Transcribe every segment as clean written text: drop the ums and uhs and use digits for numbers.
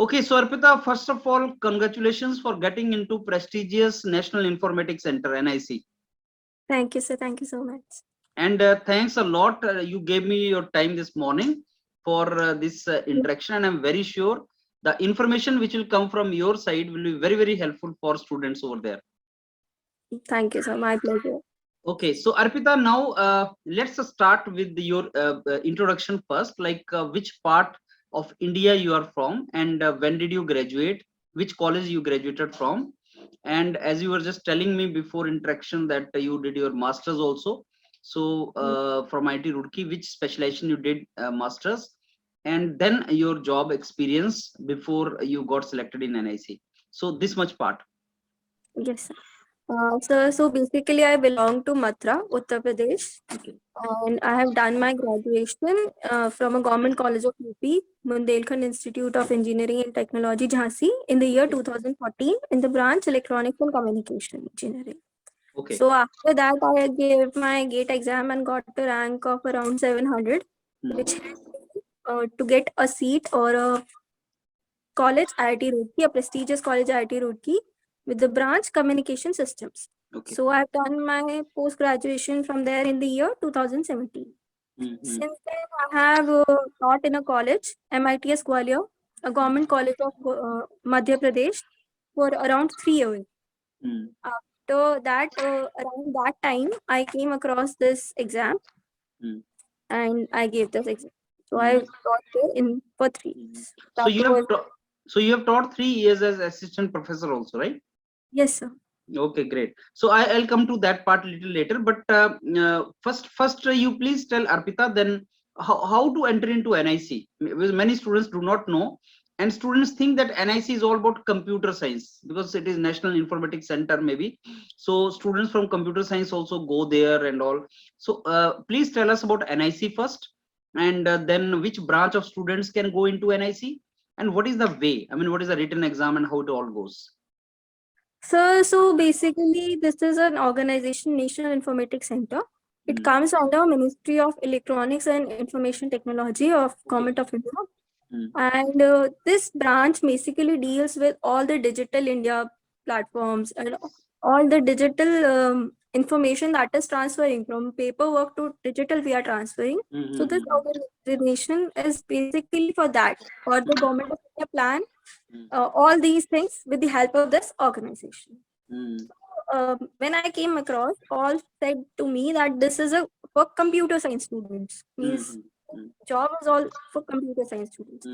Okay, so Arpita, first of all, congratulations for getting into prestigious National Informatics Center, NIC. Thank you, sir. Thank you so much. And thanks a lot. You gave me your time this morning for this interaction, and I'm very sure the information which will come from your side will be very, very helpful for students over there. Thank you, sir. My pleasure. Okay, so Arpita, now let's start with your introduction first, like which part of India you are from, and when did you graduate, which college you graduated from, and as you were just telling me before interaction that you did your masters also, so from IT Roorkee, which specialization you did masters, and then your job experience before you got selected in NIC. So this much part. Yes, sir. So basically, I belong to Mathura, Uttar Pradesh, Okay. and I have done my graduation from a government college of UP, Bundelkhand Institute of Engineering and Technology, Jhansi, in the year 2014 in the branch Electronics and Communication Engineering. Okay. So after that, I gave my GATE exam and got a rank of around 700, which helped me to get a seat or a college IIT Roorkee, a prestigious college IIT Roorkee, with the branch Communication Systems. Okay. So I've done my post graduation from there in the year 2017. Since then, I have taught in a college, MITS Gwalior, a government college of Madhya Pradesh, for around 3 years. After that, around that time, I came across this exam and I gave this exam. So I taught there for 3 years. So you have taught 3 years as assistant professor also, right? Yes, sir. Okay, great. So I'll come to that part a little later, but first you please tell Arpita then how to enter into NIC. Because many students do not know, and students think that NIC is all about computer science because it is National Informatics Center maybe. So students from computer science also go there and all. So please tell us about NIC first, and then which branch of students can go into NIC, and what is the way? I mean, what is the written exam and how it all goes? So basically, this is an organization, National Informatics Center. It comes under Ministry of Electronics and Information Technology of Government of India. And this branch basically deals with all the digital India platforms and all the digital information that is transferring from paperwork to digital we are transferring. So this organization is basically for that, for the Government of India plan, all these things with the help of this organization. When I came across, all said to me that this is for computer science students. Means job is all for computer science students.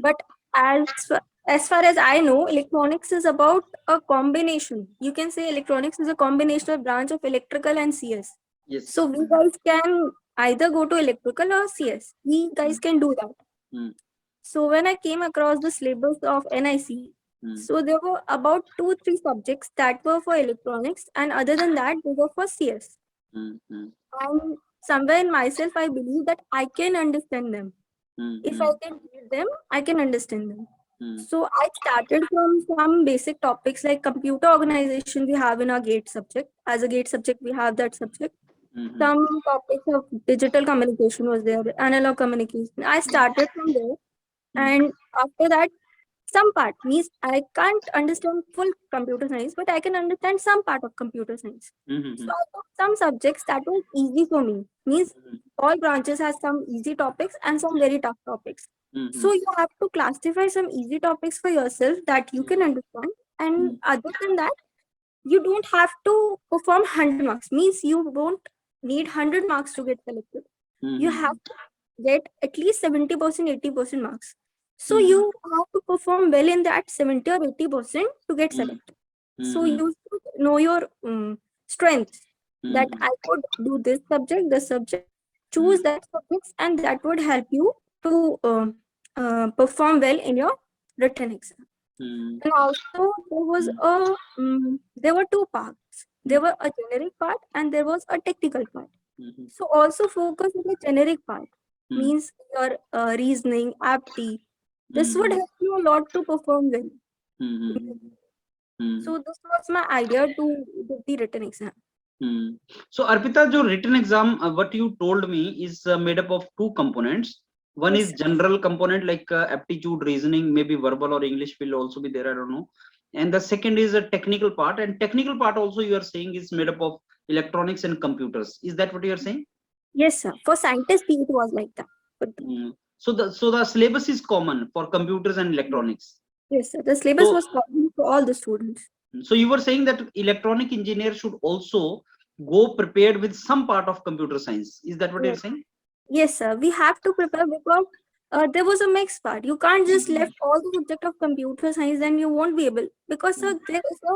But as far as I know, electronics is about a combination. You can say electronics is a combinational branch of electrical and CS. Yes. So we guys can either go to electrical or CS. We guys can do that. So when I came across the syllabus of NIC, so there were about 2-3 subjects that were for electronics, and other than that, they were for CS. And somewhere in myself, I believe that I can understand them. If I can read them, I can understand them. So I started from some basic topics like computer organization we have in our GATE subject. As a GATE subject, we have that subject. Some topics of digital communication was there, analog communication. I started from there. And after that, some part means I can't understand full computer science, but I can understand some part of computer science. So I took some subjects that were easy for me. Means all branches has some easy topics and some very tough topics. So you have to classify some easy topics for yourself that you can understand. And other than that, you don't have to perform 100 marks. Means you don't need 100 marks to get selected. You have to get at least 70%, 80% marks. So you have to perform well in that 70 or 80% to get selected. So you should know your strengths, that I could do this subject, choose that subjects, and that would help you to perform well in your written exam. And also there were 2 parts. There were a generic part and there was a technical part. So also focus on the generic part. Means your reasoning, aptitude. This would help you a lot to perform well. So this was my idea to do the written exam. So Arpita, your written exam, what you told me is made up of 2 components. One Yes, is general component like aptitude, reasoning, maybe verbal or English will also be there, I don't know. And the second is a technical part, and technical part also you are saying is made up of electronics and computers. Is that what you are saying? yes, sir. For scientist B, it was like that. But So the syllabus is common for computers and electronics. yes, sir. The syllabus So was common for all the students. so you were saying that electronic engineer should also go prepared with some part of computer science. Is that what you're Yes, saying? yes, sir. We have to prepare because there was a mixed part. You can't just left all the subject of computer science and you won't be able, because sir, there is a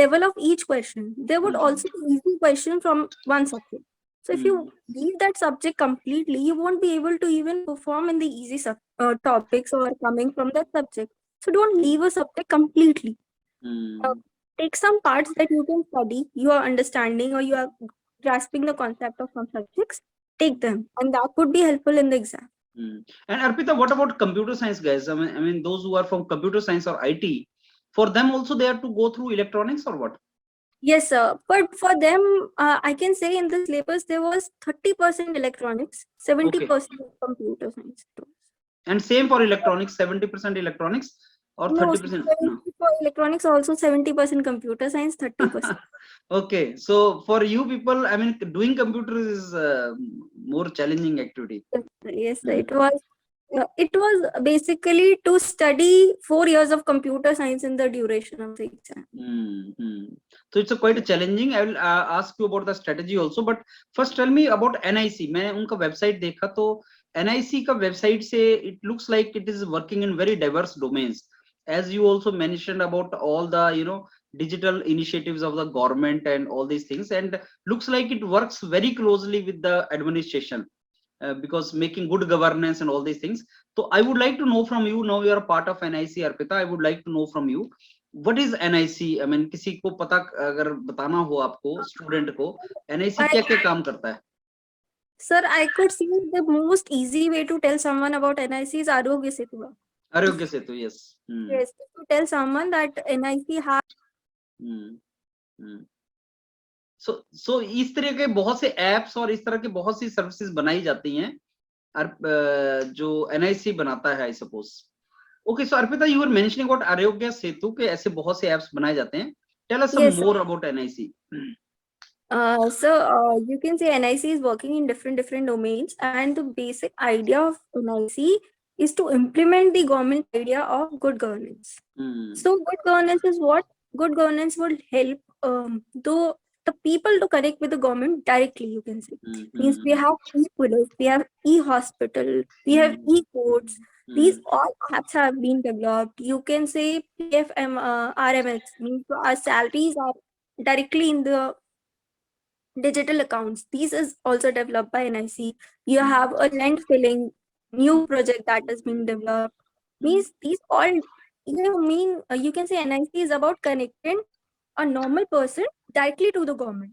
level of each question. There would also be easy question from one subject. So if you leave that subject completely, you won't be able to even perform in the easy topics or coming from that subject. So don't leave a subject completely. Uh, take some parts that you can study, you are understanding or you are grasping the concept of some subjects, take them, and that would be helpful in the exam. And Arpita, what about computer science guys? I mean, those who are from computer science or IT, for them also they have to go through electronics or what? Yes, sir. But for them, I can say in the syllabus there was 30% electronics, Okay. 70% computer science. And same for electronics, 70% electronics or No, 30%? 70 No. for electronics, also 70% computer science, 30%. Okay. So for you people, I mean, doing computers is more challenging activity. Yes, sir. It was basically to study 4 years of computer science in the duration of the exam. So it's a quite challenging. I will ask you about the strategy also, but first tell me about NIC. मैंने उनका website देखा तो NIC का website से it looks like it is working in very diverse domains. As you also mentioned about all the digital initiatives of the government and all these things, and looks like it works very closely with the administration. Because making good governance and all these things. So I would like to know from you, now you are a part of NIC, Arpita, I would like to know from you, what is NIC? I mean, किसी को पता अगर बताना हो आपको student को NIC क्या क्या काम करता है? Sir, I could see the most easy way to tell someone about NIC is Arogya Setu. Aarogya Setu, yes. Yes, to tell someone that NIC has. So इस तरह के बहुत से एप्स और इस तरह के बहुत सी सर्विसेज बनाई जाती हैं जो NIC बनाता है, I suppose. Okay, so Arpita, you were mentioning about Aarogya Setu के ऐसे बहुत से एप्स बनाए जाते हैं. Tell us some Yes, more about NIC. So you can say NIC is working in different domains, and the basic idea of NIC is to implement the government idea of good governance. So good governance is what? Good governance will help the people to connect with the government directly, you can say. Means we have e-police, we have e-hospital, we have e-courts. These all apps have been developed. You can say PFM, RMX, means our salaries are directly in the digital accounts. These is also developed by NIC. You have a land filling new project that is being developed. Means these all, you can say NIC is about connecting a normal person directly to the government.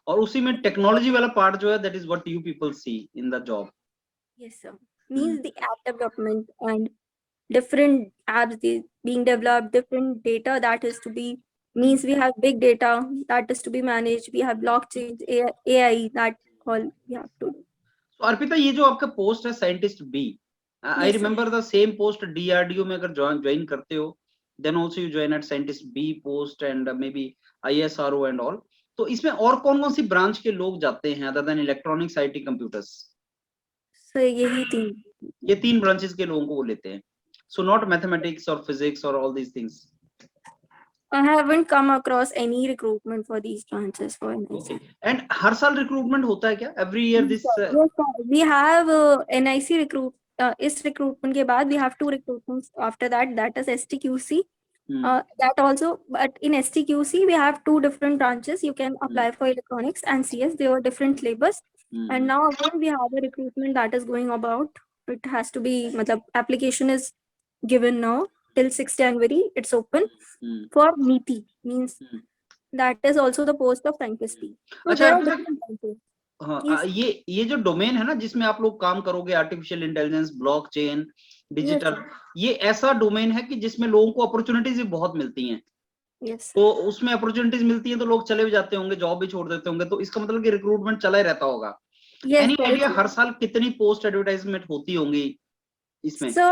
और उसी में technology वाला part जो है, that is what you people see in the job. Yes, sir. Means the app development and different apps being developed, different data that is to be. Means we have big data that is to be managed. We have blockchain, AI that all we have to do. So Arpita, ये जो आपका post है scientist B, I remember the same post DRDO में अगर join करते हो, then also you join at scientist B post and maybe ISRO and all. तो इसमें और कौन कौन सी ब्रांच के लोग जाते हैं other than electronics, IT, computers? So ये तीन ब्रांचेस के लोगों को वो लेते हैं. So not mathematics or physics or all these things. I haven't come across any recruitment for these branches for NIC. Okay. And हर साल recruitment होता है क्या? Every year this? Yes, sir. We have NIC recruit. इस recruitment के बाद we have 2 recruitments after that. That is STQC. That also, but in STQC we have 2 different branches. You can apply for electronics and CS. They are different syllabus. And now again we have a recruitment that is going about. It has to be, application is given now till 6 January. It's open for NIET. Means that is also the post of scientist B. So there are different branches. हाँ, ये जो domain है ना जिसमें आप लोग काम करोगे, आर्टिफिशियल इंटेलिजेंस, ब्लॉकचेन, डिजिटल, ये ऐसा डोमेन है कि जिसमें लोगों को अपॉर्चुनिटीज भी बहुत मिलती हैं. तो उसमें अपॉर्चुनिटीज मिलती हैं तो लोग चले भी जाते होंगे, जॉब भी छोड़ देते होंगे, तो इसका मतलब कि रिक्रूटमेंट चला ही रहता होगा. Yes, any there idea is. हर साल कितनी पोस्ट एडवर्टाइजमेंट होती होंगी इसमें? So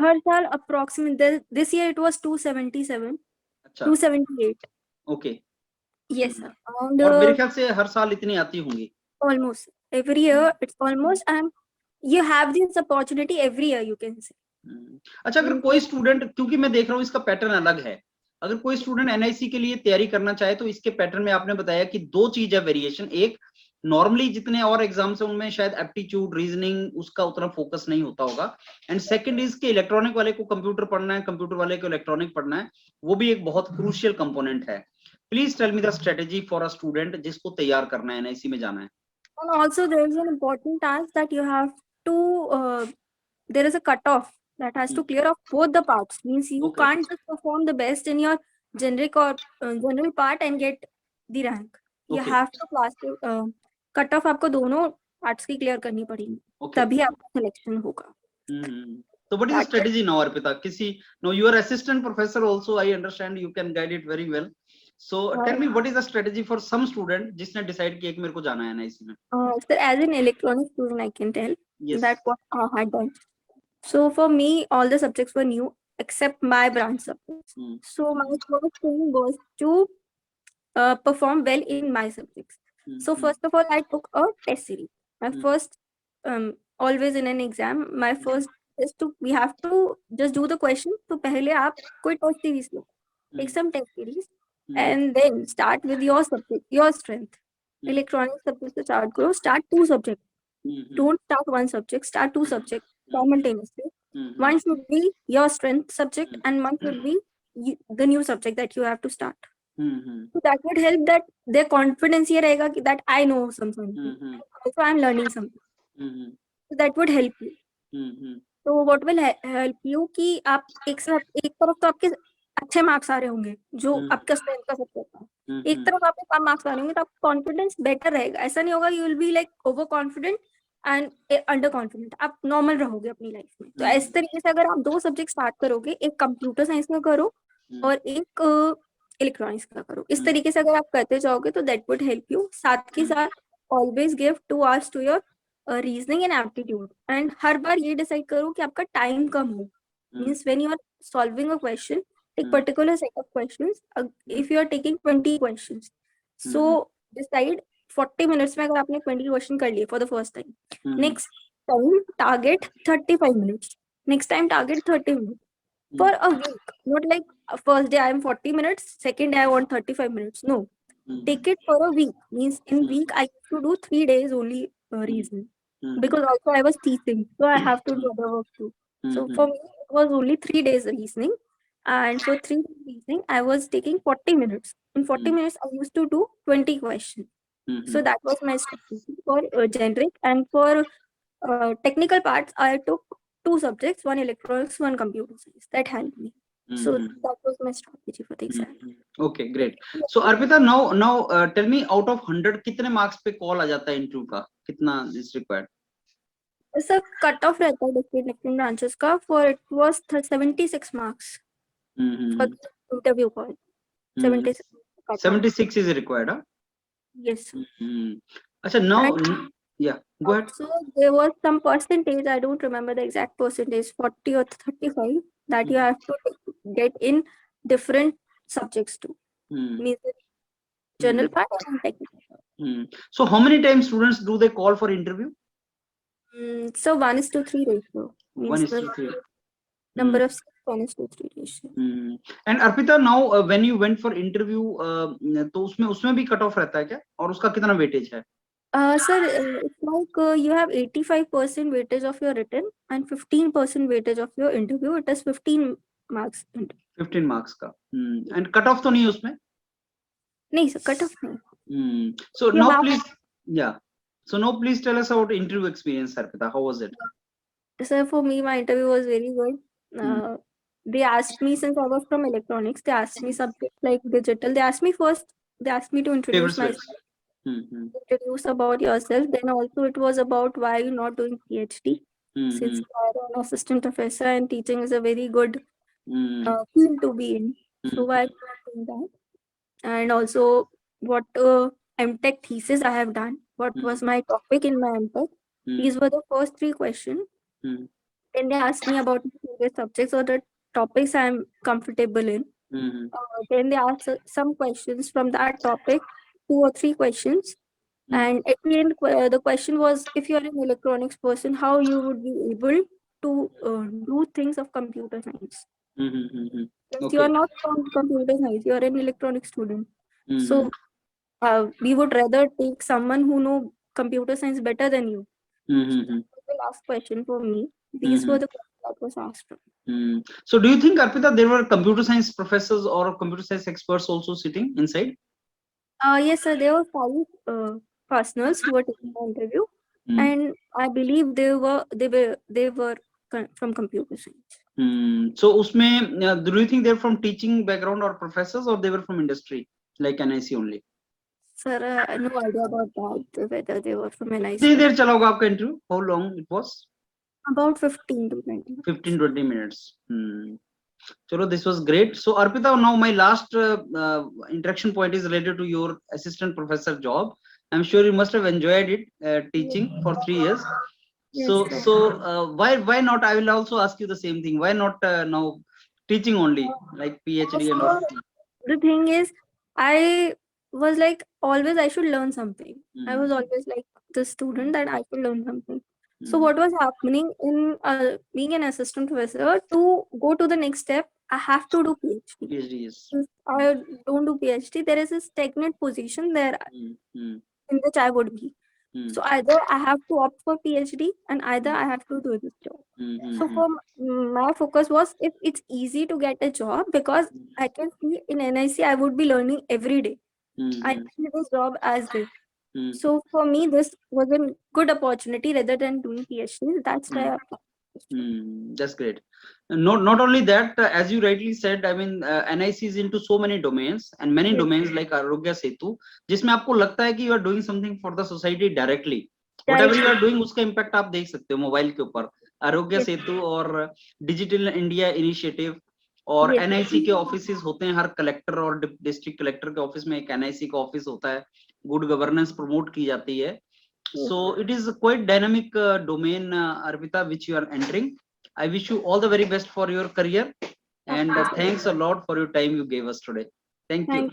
हर साल approximately this year it was 277, अच्छा, 278. ओके। Yes, sir. And और मेरे ख्याल से हर साल इतनी आती होंगी। almost every year it's almost, and you have this opportunity every year, you can say. अच्छा, अगर कोई स्टूडेंट, क्योंकि मैं देख रहा हूँ इसका पैटर्न अलग है, अगर कोई स्टूडेंट एनआईसी के लिए तैयारी करना चाहे तो इसके पैटर्न में आपने बताया कि दो चीज है वेरिएशन। एक, नॉर्मली जितने और एग्जाम्स है उनमें शायद एप्टीट्यूड रीजनिंग उसका उतना फोकस नहीं होता होगा, एंड सेकंड इज के इलेक्ट्रॉनिक वाले को कंप्यूटर पढ़ना है, कंप्यूटर वाले को इलेक्ट्रॉनिक पढ़ना है, वो भी एक बहुत क्रूशियल कंपोनेंट है। Please tell me the strategy for a student जिसको तैयार करना है, एनआईसी में जाना है। And also there is an important task that you have to there is a cutoff that has to clear off both the parts. Means you Okay. can't just perform the best in your generic or general part and get the rank. You Okay. have to cut off, आपको दोनों parts की clear करनी पड़ेगी, Okay. तभी आपका selection होगा. So what is the strategy now, Arpita? No, you are assistant professor also, I understand you can guide it very well. So tell me what is the strategy for some student जिसने decide किया कि मेरे को जाना है NIC में? So as an electronic student, I can tell that what I had done. So for me, all the subjects were new except my branch subjects. So my first thing was to perform well in my subjects. So first of all, I took a test series. My first, always in an exam, my first is to, we have to just do the question. So पहले आप कोई test series low, take some test series, and then start with your subject, your strength. Electronic subject से start करो, start 2 subjects. Don't start 1 subject, start 2 subjects simultaneously. One should be your strength subject and one should be the new subject that you have to start. So that would help that their confidence ये रहेगा कि that I know something. Also I am learning something. So that would help you. So what will help you कि आप एक तरफ तो आपके अच्छे मार्क्स आ रहे होंगे जो आपका स्ट्रेंथ का सब्जेक्ट है, एक तरफ आपके कम मार्क्स आ रहे होंगे तो आपका कॉन्फिडेंस बेटर रहेगा. ऐसा नहीं होगा you will be like over confident and under confident, आप नॉर्मल रहोगे अपनी लाइफ में. तो इस तरीके से अगर आप 2 सब्जेक्ट स्टार्ट करोगे, एक कंप्यूटर साइंस का करो और एक इलेक्ट्रॉनिक्स का करो, इस तरीके से अगर आप करते जाओगे तो दैट वुड हेल्प यू. साथ के साथ always give 2 hours to your reasoning and aptitude, and हर बार ये डिसाइड करो कि आपका टाइम कम हो. Means when you are solving a question, take particular set of questions. If you are taking 20 questions, so decide 40 minutes में अगर आपने 20 question कर लिए for the first time, next time target 35 minutes, next time target 30 minutes for a week. Not like first day I am 40 minutes, second day I want 35 minutes. No, take it for a week. Means in week I have to do 3 days only reasoning, because also I was teaching, so I have to do other work too. So for me it was only 3 days reasoning, and for 3 days reasoning I was taking 40 minutes. In 40 minutes I used to do 20 questions. So that was my strategy for generic. And for technical parts I took 2 subjects, one electronics, one computer science. That helped me. So that was my strategy for the exam. Okay, great. So Arpita, now tell me, out of 100 कितने marks पे call आ जाता है interview का, कितना is required? Sir cut off रहता है different branches का. For it was 76 marks for interview call. 76 is required, huh? Yes. Acha, now yeah, go ahead. So there was some percentage, I don't remember the exact percentage, 40 or 35, that you have to get in different subjects too. Means general part and technical. So how many times students do they call for interview? So 1:3 ratio. 1:3. Number of seats 1:3 ratio. And Arpita, now when you went for interview, तो उसमें भी cut off रहता है क्या, और उसका कितना weightage है? Sir, it's like you have 85% weightage of your written and 15% weightage of your interview. It is 15 marks. 15 marks का. And cut off तो नहीं है उसमें? नहीं sir, cut off नहीं. So now please, yeah. So now please tell us about interview experience, Arpita. How was it? Sir, for me, my interview was very good. They asked me, since I was from electronics, they asked me subjects like digital. They asked me to introduce myself. Introduce about yourself. Then also it was about why you're not doing PhD. Since you are an assistant professor and teaching is a very good field to be in. So why not doing that? And also what MTech thesis I have done, what was my topic in my MTech. These were the first 3 questions. Then they asked me about my favorite subjects or the topics I'm comfortable in. Then they asked some questions from that topic, 2 or 3 questions. And at the end, the question was, if you're an electronics person, how you would be able to do things of computer science. If you are not from computer science, you are an electronics student. So we would rather take someone who know computer science better than you. That was the last question for me. These were the questions that was asked. So do you think, Arpita, there were computer science professors or computer science experts also sitting inside? Yes, sir. There were 5 personals who were taking the interview, and I believe they were from computer science. So usme, do you think they're from teaching background or professors, or they were from industry like NIC only? Sir, no idea about that, whether they were from NIC. कितनी देर चला होगा आपका interview? How long it was? About 15 to 20 minutes. 15-20 minutes. Chalo, this was great. So Arpita, now my last interaction point is related to your assistant professor job. I'm sure you must have enjoyed it, teaching for 3 years. Yes, so why not? I will also ask you the same thing. Why not now teaching only, like PhD and all? The thing is, I was like, always I should learn something. I was always like the student that I should learn something. So what was happening in being an assistant professor, to go to the next step, I have to do PhD. PhD, yes. If I don't do PhD, there is a stagnant position there in which I would be. So either I have to opt for PhD and either I have to do this job. So for my focus was, if it's easy to get a job, because I can see in NIC I would be learning every day. I see this job as this. So for me, this was a good opportunity rather than doing PhD. That's why. That's great. Not only that, as you rightly said, I mean, NIC is into so many domains, and many domains like Arogya Setu, जिसमें आपको लगता है कि you are doing something for the society directly. Whatever you are doing, उसका impact आप देख सकते हो मोबाइल के ऊपर. आरोग्य सेतु और डिजिटल इंडिया इनिशिएटिव और NIC के ऑफिसेस होते हैं, हर कलेक्टर और डिस्ट्रिक्ट कलेक्टर के ऑफिस में एक NIC का ऑफिस होता है. गुड गवर्नेंस प्रमोट की जाती है. So it is a quite dynamic domain, Arpita, which you are entering. I wish you all the very best for your career, and thanks a lot for your time you gave us today. Thank you.